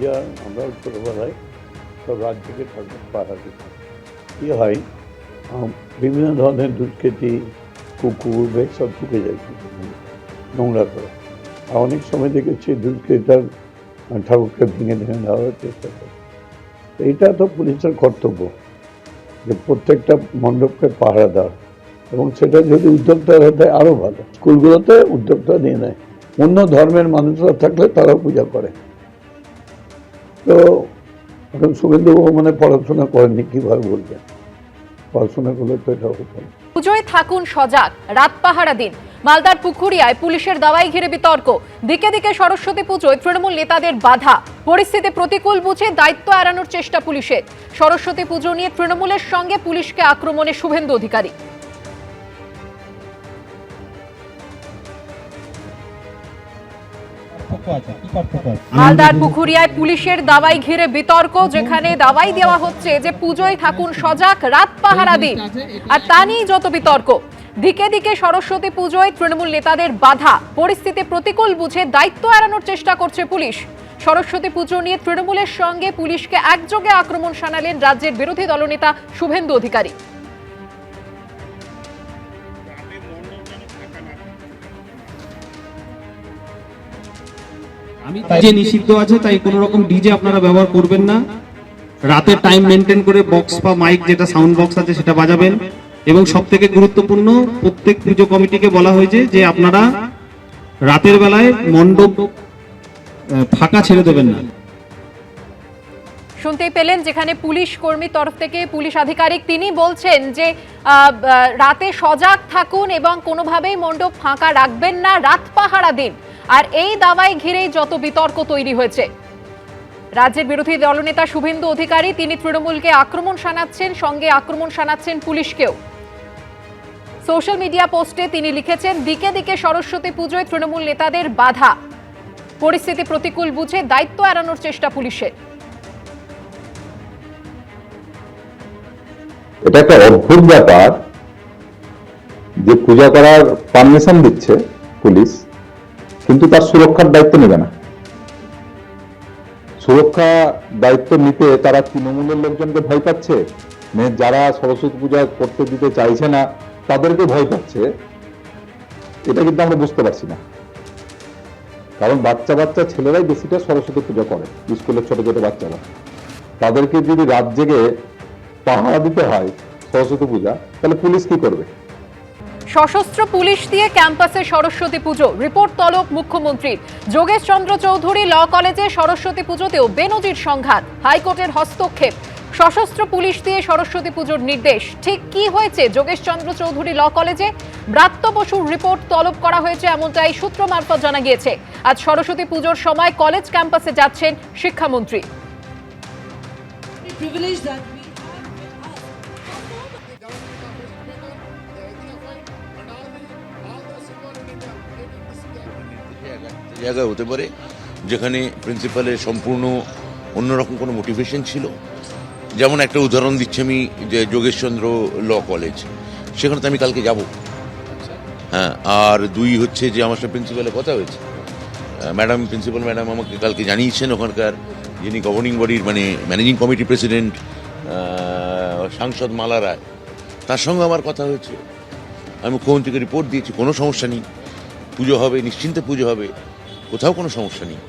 যা আমরা ছোটোবেলায় সব রাত থেকে পাহারা দিতাম। কী হয়, বিভিন্ন ধরনের দুষ্কৃতী কুকুর বেশ সব ঢুকে যায় নোংরা করে। আর অনেক সময় দেখেছি দুষ্কৃতার ঠাকুরকে ভেঙে দেওয়ার চেষ্টা করে। এইটা তো পুলিশের কর্তব্য যে প্রত্যেকটা মণ্ডপকে পাহারা দেওয়া, এবং সেটা যদি উদ্যোক্তারা দেয় আরও ভালো। স্কুলগুলোতে উদ্যোক্তা দিয়ে নেয়, অন্য ধর্মের মানুষরা থাকলে তারাও পূজা করে। তো এখন শুভেন্দুবাবু মানে পড়াশোনা করেননি, কীভাবে বলবেন? পড়াশোনা করলে তো এটা হতো না। পুজোয় থাকুন সজাগ, রাত পাহারা দিন। মালদার পুকুরিয়ায় পুলিশের দাওয়াই ঘিরে বিতর্ক। দিকে দিকে সরস্বতী পুজোয় তৃণমূল নেতাদের বাধা। পরিস্থিতি প্রতিকূল বুঝে দায়িত্ব এড়ানোর চেষ্টা পুলিশের। সরস্বতী পুজো নিয়ে তৃণমূলের সঙ্গে পুলিশকে আক্রমণে শুভেন্দু অধিকারী। মালদার পুকুরিয়ায় পুলিশের দাওয়াই ঘিরে বিতর্ক, যেখানে দাওয়াই দেওয়া হচ্ছে যে পুজোয় থাকুন সজাগ, রাত পাহারা দিন। আর তা নিয়ে যত বিতর্ক। দিকে দিকে সরস্বতী পুজোয় তৃণমূল নেতাদের বাধা। পরিস্থিতি প্রতিকূল বুঝে দায়িত্ব এড়ানোর চেষ্টা করছে পুলিশ। সরস্বতী পুজো নিয়ে তৃণমূলের সঙ্গে পুলিশকে একযোগে আক্রমণ শানালেন রাজ্যের বিরোধী দলনেতা শুভেন্দু অধিকারী। ডিজে নিষিদ্ধ আছে, তাই কোনো রকম ডিজে আপনারা ব্যবহার করবেন না। রাতের টাইম মেনটেন করে বক্স বা মাইক, যেটা সাউন্ড বক্স আছে, সেটা বাজাবেন। এবং সবথেকে গুরুত্বপূর্ণ, প্রত্যেক পুজো কমিটিকে বলা হয়েছে যে আপনারা রাতের বেলায় মণ্ডপ ফাঁকা ছেড়ে দেবেন না। শুনতেই পেলেন, যেখানে পুলিশ কর্মীর তরফ থেকে পুলিশ আধিকারিক তিনি বলছেন যে রাতে সজাগ থাকুন এবং কোনোভাবেই মণ্ডপ ফাঁকা রাখবেন না, রাত পাহারা দিন। আর এই দাওয়াই ঘিরেই যত বিতর্ক তৈরি হয়েছে। রাজ্যের বিরোধী দলনেতা শুভেন্দু অধিকারী তিনি তৃণমূলকে আক্রমণ শানাচ্ছেন, সঙ্গে আক্রমণ শানাচ্ছেন পুলিশকেও। সোশ্যাল মিডিয়া পোস্টে তিনি লিখেছেন, দিকে দিকে সরস্বতী পুজোয় তৃণমূল নেতাদের বাধা। পরিস্থিতি প্রতিকূল বুঝে দায়িত্ব এড়ানোর চেষ্টা পুলিশের। এটা একটা অদ্ভুত ব্যাপার যে পূজা করার পারমিশন দিচ্ছে পুলিশ, কিন্তু তার সুরক্ষার দায়িত্ব নেবে না। সুরক্ষা দায়িত্ব নিতে তারা তৃণমূলের লোকজনকে ভয় পাচ্ছে, যারা সরস্বতী পূজা করতে দিতে চাইছে না তাদেরকে ভয় পাচ্ছে। এটা কিন্তু আমরা বুঝতে পারছি না, কারণ বাচ্চা বাচ্চা ছেলেরাই বেশিটা সরস্বতী পূজা করে, স্কুলের ছোট ছোট বাচ্চারা। তাদেরকে যদি রাত জেগে পাহারা দিতে হয় সরস্বতী পূজা, তাহলে পুলিশ কি করবে? সশস্ত্র পুলিশ দিয়ে ক্যাম্পাসে সরস্বতী পুজো, রিপোর্ট তলব মুখ্যমন্ত্রীর। যোগেশ চন্দ্র চৌধুরী ল কলেজে সরস্বতী পুজোতেও বেনজির সংঘাত, হাইকোর্টের হস্তক্ষেপ। সশস্ত্র পুলিশ দিয়ে সরস্বতী পুজোর নির্দেশ। ঠিক কি হয়েছে যোগেশ চন্দ্র চৌধুরী ল কলেজে? ব্রাত্য বসুর রিপোর্ট তলব করা হয়েছে, এমনটাই সূত্র মারফত জানা গিয়েছে। আজ সরস্বতী পুজোর সময় কলেজ ক্যাম্পাসে যাচ্ছেন শিক্ষামন্ত্রী। জায়গা হতে পারে যেখানে প্রিন্সিপালের সম্পূর্ণ অন্যরকম কোনো মোটিভেশন ছিল। যেমন একটা উদাহরণ দিচ্ছি আমি, যে যোগেশচন্দ্র ল কলেজ, সেখানে তো আমি কালকে যাব। হ্যাঁ, আর দুই হচ্ছে যে আমার সাথে প্রিন্সিপালের কথা হয়েছে। প্রিন্সিপাল ম্যাডাম আমাকে কালকে জানিয়েছেন ওখানকার যিনি গভর্নিং বডির মানে ম্যানেজিং কমিটি প্রেসিডেন্ট সাংসদ মালা রায়, তার সঙ্গে আমার কথা হয়েছে। আমি মুখ্যমন্ত্রীকে রিপোর্ট দিয়েছি, কোনো সমস্যা নেই, পুজো হবে, নিশ্চিন্তে পুজো হবে, কোথাও কোনো সমস্যা নেই।